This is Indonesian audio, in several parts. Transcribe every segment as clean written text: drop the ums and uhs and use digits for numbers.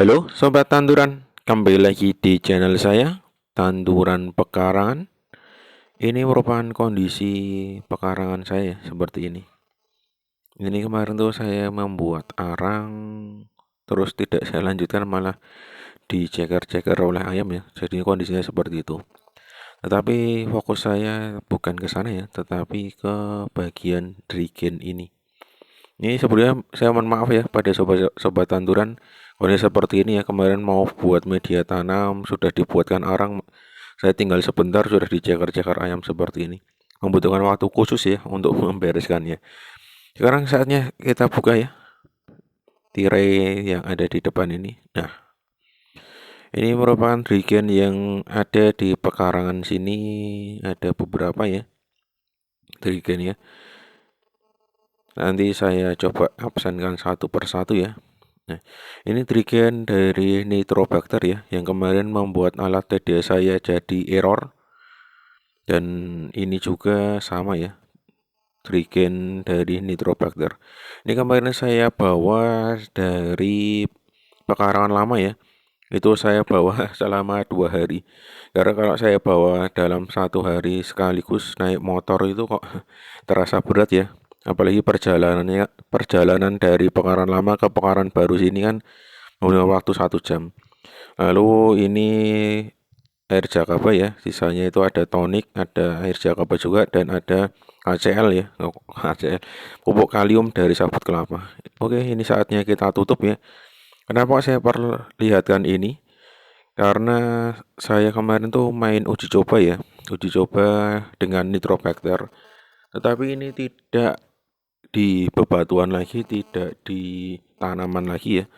Halo Sobat Tanduran, kembali lagi di channel saya, Tanduran Pekarangan. Ini merupakan kondisi pekarangan saya seperti ini. Ini kemarin tuh saya membuat arang, terus tidak saya lanjutkan malah diceker-ceker oleh ayam ya. Jadi kondisinya seperti itu. Tetapi fokus saya bukan ke sana ya, tetapi ke bagian drigen ini. Ini sebenarnya saya mohon maaf ya pada sobat tanduran. Kondisi seperti ini ya, kemarin mau buat media tanam sudah dibuatkan arang, saya tinggal sebentar sudah diceker-ceker ayam seperti ini. Membutuhkan waktu khusus ya untuk membereskannya. Sekarang saatnya kita buka ya tirai yang ada di depan ini. Nah, ini merupakan regen yang ada di pekarangan sini, ada beberapa ya regen ya. Nanti saya coba absenkan satu persatu ya. Nah, ini trigen dari Nitrobacter ya, yang kemarin membuat alat TDA saya jadi error. Dan ini juga sama ya, trigen dari Nitrobacter. Ini kemarin saya bawa dari pekarangan lama ya. Itu saya bawa selama 2 hari. Karena kalau saya bawa dalam 1 hari sekaligus naik motor itu kok terasa berat ya. Apalagi perjalanan dari Pekarangan Lama ke Pekarangan Baru sini kan membutuhkan waktu 1 jam. Lalu ini air jakaba ya, sisanya itu ada tonik, ada air jakaba juga, dan ada KCl ya, KCl, pupuk kalium dari sabut kelapa. Oke, ini saatnya kita tutup ya. Kenapa saya perlihatkan ini? Karena saya kemarin tuh main uji coba ya, uji coba dengan Nitrobacter. Tetapi ini tidak di bebatuan lagi, tidak di tanaman lagi ya.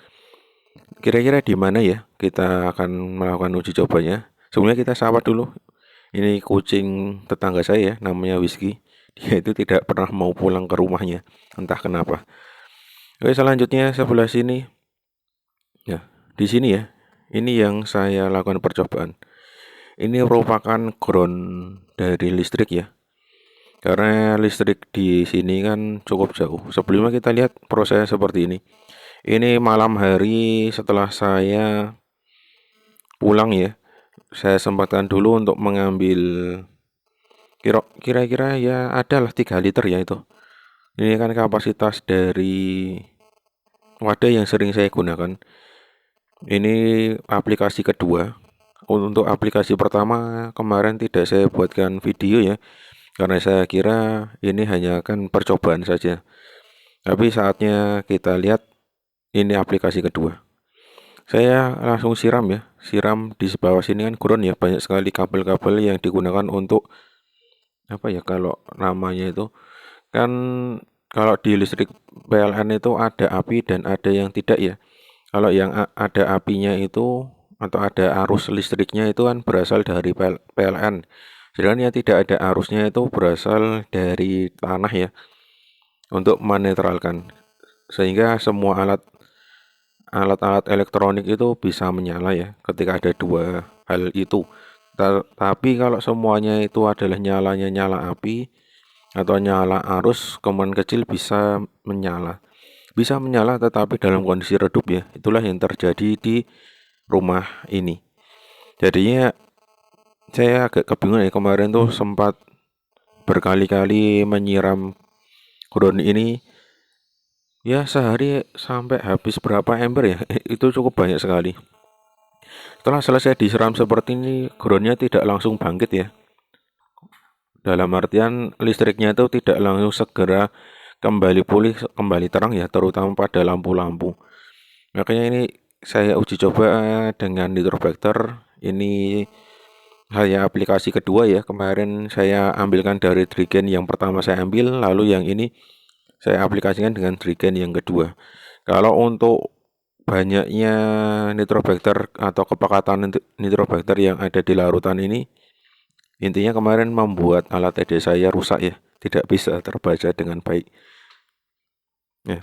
Kira-kira di mana ya kita akan melakukan uji cobanya? Sebelumnya kita sapa dulu. Ini kucing tetangga saya, namanya Whisky. Dia itu tidak pernah mau pulang ke rumahnya, entah kenapa. Oke, selanjutnya sebelah sini. Ya, di sini ya. Ini yang saya lakukan percobaan. Ini merupakan ground dari listrik ya. Karena listrik di sini kan cukup jauh. Sebelumnya kita lihat prosesnya seperti ini. Ini malam hari setelah saya pulang ya. Saya sempatkan dulu untuk mengambil kira-kira ya adalah 3 liter ya itu. Ini kan kapasitas dari wadah yang sering saya gunakan. Ini aplikasi kedua. Untuk aplikasi pertama kemarin tidak saya buatkan video ya, karena saya kira ini hanya kan percobaan saja. Tapi saatnya kita lihat ini aplikasi kedua. Saya langsung siram ya, siram di bawah sini kan ground ya, banyak sekali kabel-kabel yang digunakan untuk apa ya kalau namanya itu kan, kalau di listrik PLN itu ada api dan ada yang tidak ya. Kalau yang ada apinya itu atau ada arus listriknya itu kan berasal dari PLN. Sedangkan yang tidak ada arusnya itu berasal dari tanah ya, untuk menetralkan sehingga semua alat-alat elektronik itu bisa menyala ya ketika ada dua hal itu. Tapi kalau semuanya itu adalah nyala api atau nyala arus, kemungkinan kecil bisa menyala tetapi dalam kondisi redup ya. Itulah yang terjadi di rumah ini. Jadinya saya agak kebingungan ya, kemarin tuh sempat berkali-kali menyiram ground ini ya, sehari sampai habis berapa ember ya. Itu cukup banyak sekali. Setelah selesai disiram seperti ini, groundnya tidak langsung bangkit ya. Dalam artian listriknya itu tidak langsung segera kembali pulih, kembali terang ya, terutama pada lampu-lampu. Makanya ini saya uji coba dengan Nitrobacter. Ini hanya aplikasi kedua ya. Kemarin saya ambilkan dari Drigen yang pertama saya ambil, lalu yang ini saya aplikasikan dengan Drigen yang kedua. Kalau untuk banyaknya Nitrobacter atau kepekatan Nitrobacter yang ada di larutan ini, intinya kemarin membuat alat ED saya rusak ya, tidak bisa terbaca dengan baik. Ya,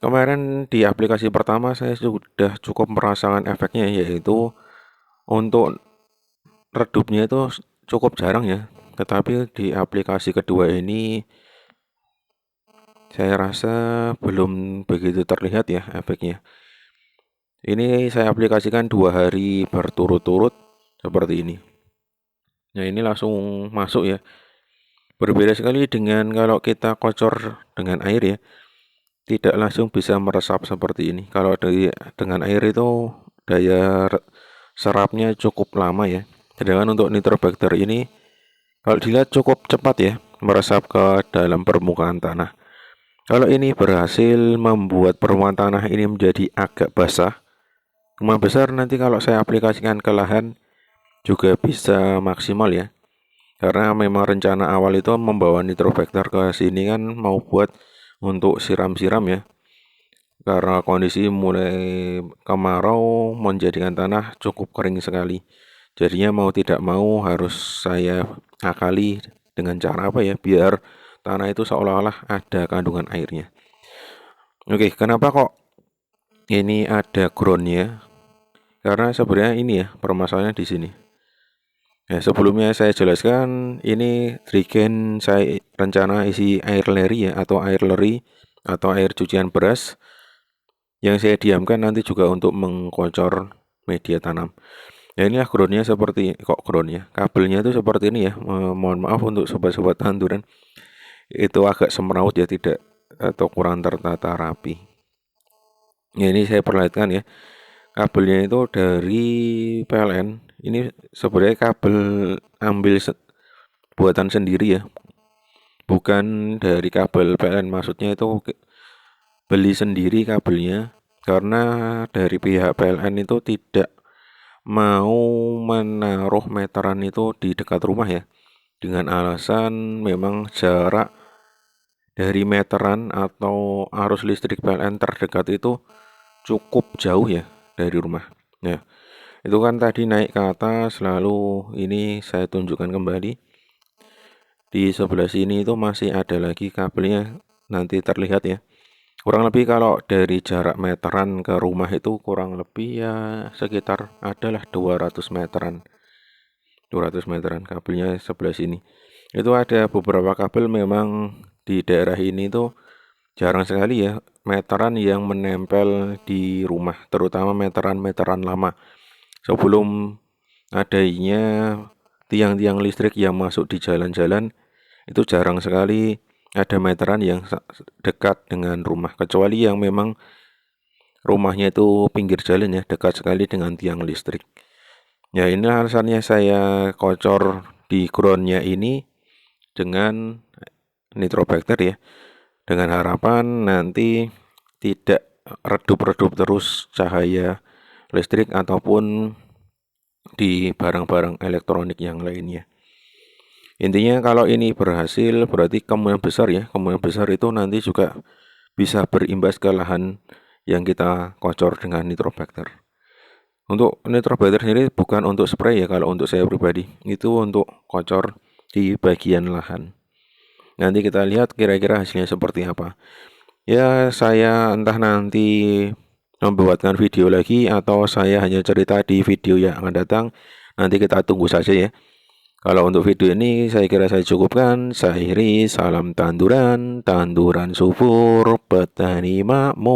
kemarin di aplikasi pertama saya sudah cukup merasakan efeknya, yaitu untuk redupnya itu cukup jarang ya. Tetapi di aplikasi kedua ini saya rasa belum begitu terlihat ya efeknya. Ini saya aplikasikan 2 hari berturut-turut seperti ini. Nah, ini langsung masuk ya. Berbeda sekali dengan kalau kita kocor dengan air ya, tidak langsung bisa meresap seperti ini. Kalau dengan air itu daya serapnya cukup lama ya. Sedangkan untuk nitrobakter ini kalau dilihat cukup cepat ya meresap ke dalam permukaan tanah. Kalau ini berhasil membuat permukaan tanah ini menjadi agak basah, kemungkinan besar nanti kalau saya aplikasikan ke lahan juga bisa maksimal ya. Karena memang rencana awal itu membawa nitrobakter ke sini kan mau buat untuk siram-siram ya. Karena kondisi mulai kemarau menjadikan tanah cukup kering sekali. Jadinya mau tidak mau harus saya akali dengan cara apa ya, biar tanah itu seolah-olah ada kandungan airnya. Oke, kenapa kok ini ada groundnya? Karena sebenarnya ini ya permasalahannya di sini. Ya, sebelumnya saya jelaskan ini trigen saya rencana isi air leri ya, atau air leri atau air cucian beras yang saya diamkan nanti juga untuk mengkocor media tanam. Ya, inilah groundnya seperti groundnya. Kabelnya itu seperti ini ya. Mohon maaf untuk sobat-sobat tanduran. Itu agak semeraut ya, tidak atau kurang tertata rapi. Ya, ini saya perlihatkan ya. Kabelnya itu dari PLN. Ini sebenarnya kabel ambil buatan sendiri ya. Bukan dari kabel PLN, maksudnya itu beli sendiri kabelnya. Karena dari pihak PLN itu tidak mau menaruh meteran itu di dekat rumah ya, dengan alasan memang jarak dari meteran atau arus listrik PLN terdekat itu cukup jauh ya dari rumah. Nah, itu kan tadi naik ke atas, lalu ini saya tunjukkan kembali. Di sebelah sini itu masih ada lagi kabelnya, nanti terlihat ya. Kurang lebih kalau dari jarak meteran ke rumah itu kurang lebih ya sekitar adalah 200 meteran. 200 meteran kabelnya sebelah sini. Itu ada beberapa kabel memang di daerah ini tuh jarang sekali ya meteran yang menempel di rumah, terutama meteran-meteran lama. Sebelum adanya tiang-tiang listrik yang masuk di jalan-jalan, itu jarang sekali ada meteran yang dekat dengan rumah, kecuali yang memang rumahnya itu pinggir jalan ya, dekat sekali dengan tiang listrik. Ya, ini alasannya saya kocor di groundnya ini dengan nitrobakter ya, dengan harapan nanti tidak redup-redup terus cahaya listrik ataupun di barang-barang elektronik yang lainnya. Intinya kalau ini berhasil berarti kemungkinan besar itu nanti juga bisa berimbas ke lahan yang kita kocor dengan nitrobakter. Untuk nitrobakter sendiri bukan untuk spray ya, kalau untuk saya pribadi itu untuk kocor di bagian lahan. Nanti kita lihat kira-kira hasilnya seperti apa. Ya, saya entah nanti membuatkan video lagi atau saya hanya cerita di video yang akan datang. Nanti kita tunggu saja ya. Kalau untuk video ini saya kira saya cukupkan. Saya akhiri, salam tanduran, tanduran subur, petani makmur.